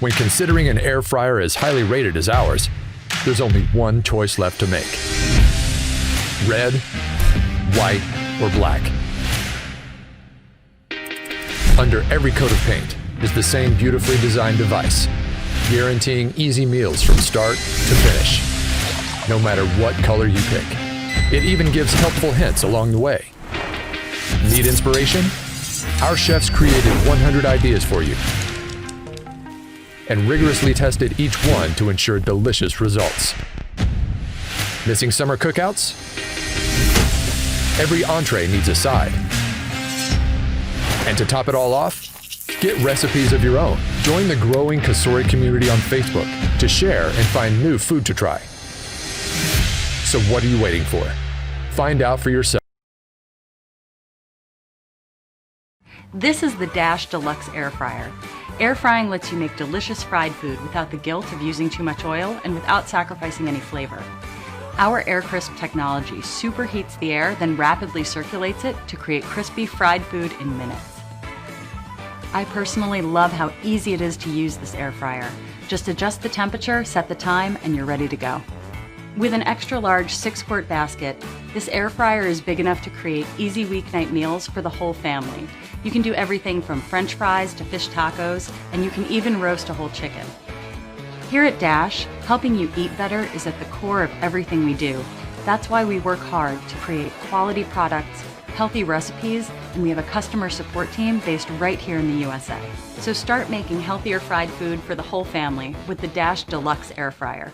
When considering an air fryer as highly rated as ours, there's only one choice left to make: red, white, or black. Under every coat of paint is the same beautifully designed device, guaranteeing easy meals from start to finish, no matter what color you pick. It even gives helpful hints along the way. Need inspiration? Our chefs created 100 ideas for you and rigorously tested each one to ensure delicious results. Missing summer cookouts? Every entree needs a side. And to top it all off, get recipes of your own. Join the growing COSORI community on Facebook to share and find new food to try. So what are you waiting for? Find out for yourself. This is the Dash Deluxe Air Fryer. Air frying lets you make delicious fried food without the guilt of using too much oil and without sacrificing any flavor. Our Air Crisp technology superheats the air, then rapidly circulates it to create crispy fried food in minutes. I personally love how easy it is to use this air fryer. Just adjust the temperature, set the time, and you're ready to go. With an extra large 6-quart basket, this air fryer is big enough to create easy weeknight meals for the whole family. You can do everything from French fries to fish tacos, and you can even roast a whole chicken. Here at Dash, helping you eat better is at the core of everything we do. That's why we work hard to create quality products, healthy recipes, and we have a customer support team based right here in the USA. So start making healthier fried food for the whole family with the Dash Deluxe Air Fryer.